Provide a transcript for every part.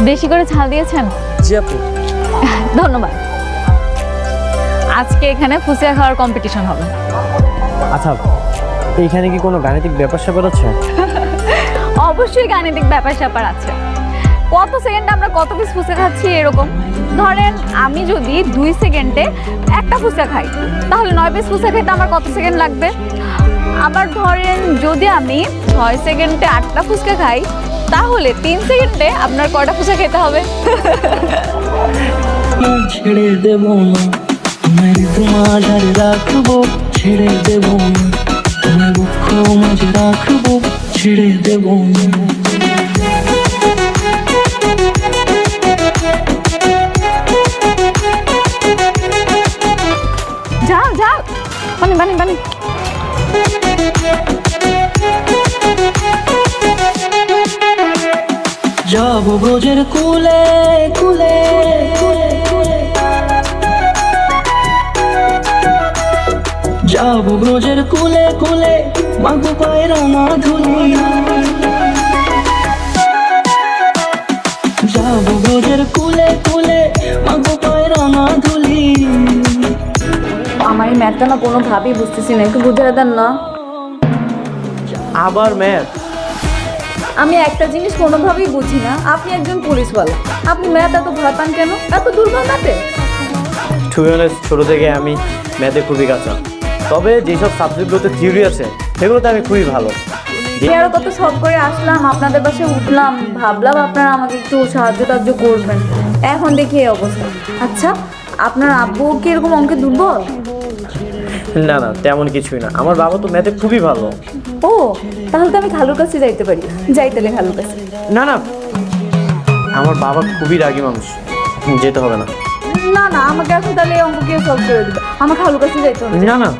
বেশি করে ঝাল দিয়েছেন? জি আপু। ধন্যবাদ। আজকে এখানে ফুচকা খাওয়ার কম্পিটিশন হবে। আচ্ছা, এইখানে কি কোনো গাণিতিক ব্যাপার স্যাপার আছে? অবশ্যই গাণিতিক ব্যাপার স্যাপার আছে। কত সেকেন্ডে আমরা কত পিস ফুচকা খাচ্ছি এরকম। ধরেন আমি যদি 2 সেকেন্ডে একটা ফুচকা খাই, তাহলে 9 পিস ফুচকা খেতে আমার কত সেকেন্ড লাগবে? আবার ধরেন যদি আমি 6 সেকেন্ডে 8টা ফুচকা খাই, তাহলে 3 সেকেন্ডে আপনার কয়টা ফুচকা খেতে হবে? ছেড়ে দেব না তোমার তোমার রাখবো, ছেড়ে দেব না তোমার দুঃখ মাঝে রাখবো, ছেড়ে দেব না। ঝাল ঝাল, পানি পানি পানি। যাব ব্রজের কুলে কুলে যাব ব্রজের কুলে কুলে, মাগো পায়ের না ধুলি। যাব ব্রজের কুলে কুলে, মাগো পায়ের না ধুলি। আমার এই ম্যাথটা না কোনোভাবেই বুঝতেছি না, একটু বুঝিয়ে দেন না। আবার ম্যাথ? আমি একটা জিনিস কোনোভাবেই বুঝি না, আপনি একজন পুলিশওয়ালা, আপনি ম্যাথ এত ভয় পান কেন? এত দুর্বল ম্যাথে? টু বি অনেস্ট, ছোটো থেকে আমি ম্যাথে খুবই কাঁচা। তবে যেসব সাবজেক্টগুলোতে থিওরি আছে সেগুলোতে আমি খুবই ভালো। আরো কত সব করে আসলাম, আপনাদের পাশে উঠলাম, ভাবলাম আপনারা আমাকে একটু সাহায্য টাহায্য করবেন, এখন দেখি এই অবস্থা। আচ্ছা, আপনার আব্বু কি এরকম অঙ্কে দুর্বল? না না, তেমন কিছুই না, আমার বাবা তো ম্যাথে খুবই ভালো। ও, তাহলে তো আমি খালুর কাছে যাইতে পারি। যাই তাহলে খালুর কাছে। না না, আমার বাবা খুবই রাগী মানুষ, যেতে হবে না। না না, আমাকে এখন তাহলে এই অঙ্ক কে সলভ করে দেবে? আমার খালুর কাছে যাইতে হবে। না না,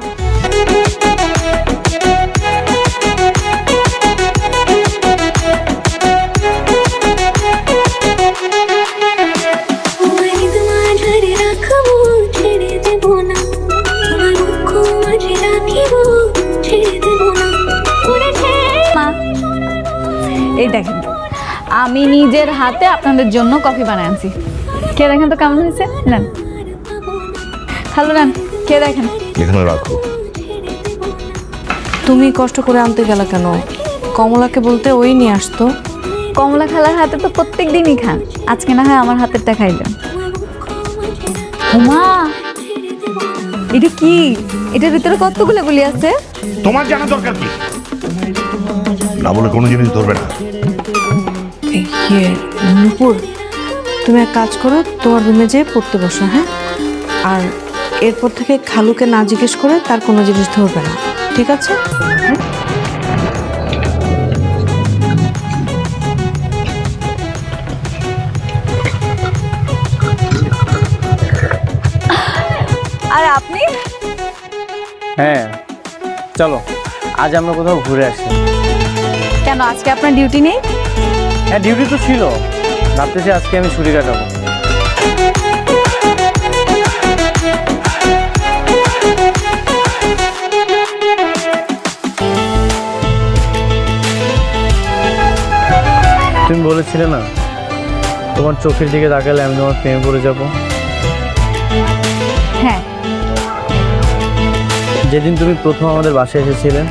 এই দেখেন, আমি নিজের হাতে আপনাদের জন্য কফি বানাই আনছি। কে দেখেন তো কেমন হয়েছে। নেন খালু, নেন, কে দেখেন। এখানে রাখো। তুমি কষ্ট করে আনতে গেলা কেন? কমলাকে বলতে ওই নিয়ে আসতো। কমলা খালার হাতে তো প্রত্যেক দিনই খান, আজকে না হয় আমার হাতেরটা খাইলেন। মা, এটা কি? এটার ভিতরে কতগুলো গুলি আছে? তোমার জানা দরকার কি? না বলে কোনো জিনিস ধরবে না। নুপুর, তুমি এক কাজ করো, তোমার রুমে যেয়ে পড়তে বসো, হ্যাঁ? আর এরপর থেকে খালুকে না জিজ্ঞেস করে তার কোনো জিনিস ধরবে না, ঠিক আছে? আর আপনি? হ্যাঁ চলো, আজ আমরা কোথাও ঘুরে আসি। কেন, আজকে আপনার ডিউটি নেই? হ্যাঁ, ডিউটি তো ছিল, ভাবতেছি আজকে আমি ছুটি কাটাবো। তুমি বলেছিলে না তোমার চোখের দিকে তাকালে আমি তোমার প্রেমে পড়ে যাব। হ্যাঁ, যেদিন তুমি প্রথম আমাদের বাসায় এসেছিলে,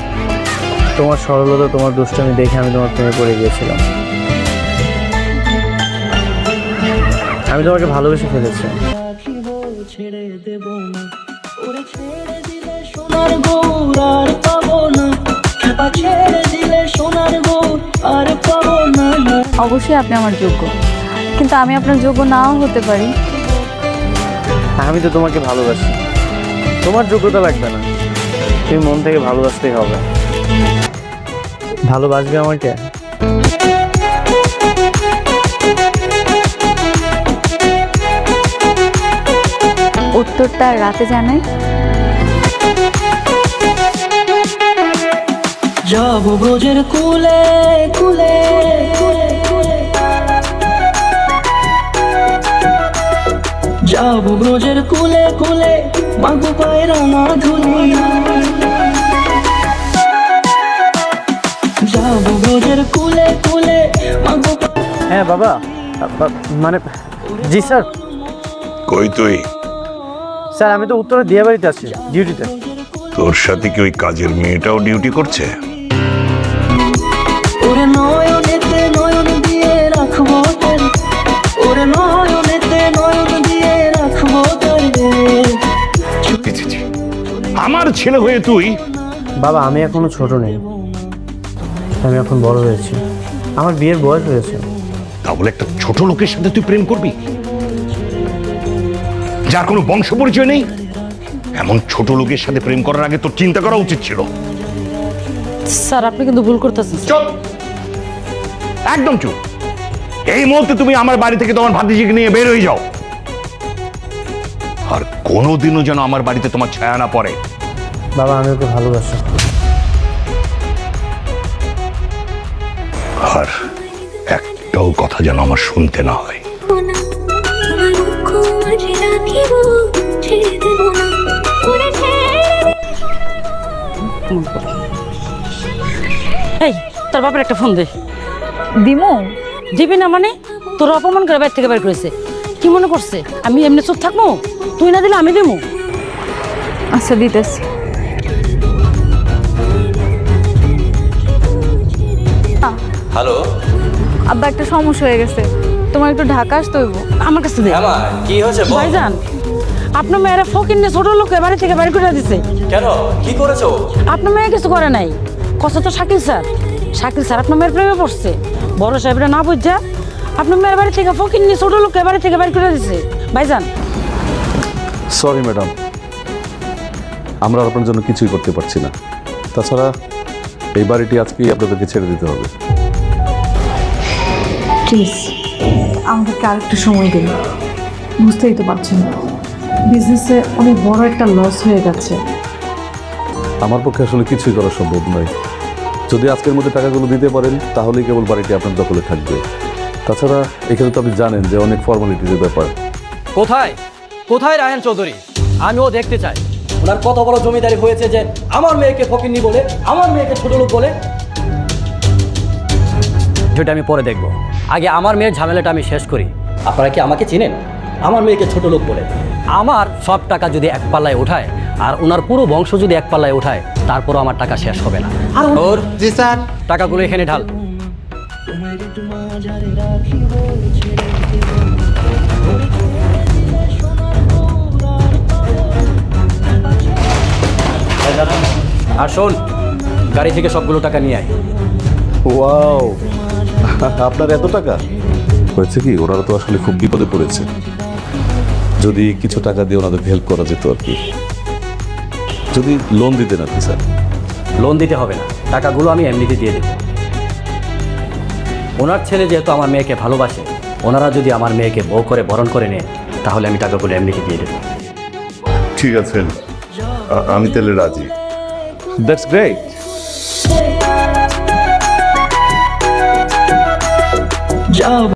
তোমার সরলতা, তোমার দুষ্টামি দেখে আমি তোমার প্রেমে পড়ে গিয়েছিলাম। আমি তোমাকে ভালোবেসে ফেলেছি। ছেড়ে দেব না ওরে, ছেড়ে দিলে সোনার গৌর আর পাবো না, খেপা ছেড়ে দিলে সোনার গৌর আর পাবো না। অবশ্যই আপনি আমার যোগ্য, কিন্তু আমি আপনার যোগ্য নাও হতে পারি। আমি তো তোমাকে ভালোবাসি, তোমার যোগ্যতা লাগবে না, তুমি মন থেকে ভালোবাসতেই হবে। ভালোবাসবে আমাকে? উত্তরটা রাতে জানাই। যাব ব্রজের কুলে কুলে যাব ব্রজের কুলে কুলে, মাগো পায়ের না ধুলি। যাব ব্রজের কুলে কুলে, মাগো। হ্যাঁ বাবা, মানে জি স্যার। কই তুই? স্যার আমি তো উত্তরে দিয়ে বাড়িতে আছি ডিউটিতে। তোর সাথে কি ওই কাজের মেয়েটাও ডিউটি করছে? ওরে নয়নেতে নয়ন দিয়ে রাখবো তোর, ওরে নয়নেতে নয়ন দিয়ে রাখবো তোর। ছি, ছি, ছি। আমার ছেলে হয়ে তুই? বাবা আমি এখনো ছোট নেই, আমি এখন বড় হয়েছি, আমার বিয়ের বয়স হয়েছে। তা বলে একটা ছোট লোকের সাথে তুই প্রেম করবি, যার কোনো বংশ পরিচয় নেই? এমন ছোট লোকের সাথে প্রেম করার আগে তোর চিন্তা করা উচিত ছিল। স্যার আপনি কিন্তু ভুল করতেছেন। চুপ, একদম চুপ। এই মুহূর্তে তুমি আমার বাড়ি থেকে তোমার ভাতিজিকে নিয়ে বের হয়ে যাও, আর কোনোদিনও যেন আমার বাড়িতে তোমার ছায়া না পড়ে। বাবা আমি ওকে ভালোবাসি। আর একটাও কথা যেন আমার শুনতে না হয়। এই তোর বাপের একটা ফোন দে। দিমু? দিবি না মানে? তোর অপমান করে বাইর থেকে বের করেছে, কি মনে করছে আমি এমনি চুপ থাকবো? তুই না দিলে আমি দেবো। আচ্ছা দিতেছি। হ্যালো আব্বা একটা সমস্যা হয়ে গেছে, তোমার একটু ঢাকা আসতে হইব। আমার কাছে দে। আমার কি হয়েছে বল? ভাইজান আপনার মেয়েরা ফকির নিয়ে ছোট লোক বাড়ি থেকে বাড়ি করে দিছে। কেন কি করেছো? আপনার মেয়ে কিছু করে নাই, কষ্ট তো শাকিল স্যার। শাকিল স্যার আপনার মেয়ের প্রেমে পড়ছে, বড় সাহেবরা না বুঝা আপনার মেয়ের বাড়ি থেকে ফকির নিয়ে ছোট লোক বাড়ি থেকে বাড়ি করে দিছে। ভাইজান সরি ম্যাডাম, আমরা আপনার জন্য কিছুই করতে পারছি না। তাছাড়া এই বাড়িটি আজকেই আপনাদেরকে ছেড়ে দিতে হবে। প্লিজ আমাদেরকে আরেকটু সময় দিন, বুঝতেই তো পারছেন বিজনেসে অনেক বড় একটা লস হয়ে গেছে। আমার পক্ষে আসলে কিছুই করা সম্ভব নয়। যদি আজকের মধ্যে টাকাগুলো দিতে পারেন তাহলেই কেবল বাড়িটি আপনার দখলে থাকবে। তাছাড়া এখানে তো আপনি জানেন যে অনেক ফর্মালিটিজের ব্যাপার। কোথায় কোথায় রায়হান চৌধুরী? আমিও দেখতে চাই ওনার কত বড় জমিদারি হয়েছে যে আমার মেয়েকে ফকিন্নি বলে, আমার মেয়েকে ছোট লোক বলে। যেটা আমি পরে দেখব, আগে আমার মেয়ের ঝামেলাটা আমি শেষ করি। আপনারা কি আমাকে চিনেন? আমার মেয়েকে ছোট লোক বলে আমার সব টাকা যদি এক পাল্লায় ওঠায় আর ওনার পুরো বংশ যদি এক পাল্লায় ওঠায়, তারপরও আমার টাকা শেষ হবে না। আর ওর জি স্যার টাকাগুলো এখানে ঢাল। আর শোন, গাড়ি থেকে সবগুলো টাকা নিয়ে আয়। ওয়াও, আপনার এত টাকা হয়েছে কি? ওনারা তো আসলে খুব বিপদে পড়েছে, যদি কিছু টাকা দিয়ে ওনাদের হেল্প করা যেত আর কি। যদি লোন দিতেন আপনি স্যার। লোন দিতে হবে না, টাকাগুলো আমি এমনিতে দিয়ে দেব। ওনার ছেলে যেহেতু আমার মেয়েকে ভালোবাসে, ওনারা যদি আমার মেয়েকে বউ করে বরণ করে নেয়, তাহলে আমি টাকাগুলো এমনিতে দিয়ে দেব। ঠিক আছে, আমি তাহলে রাজি। That's great. যাও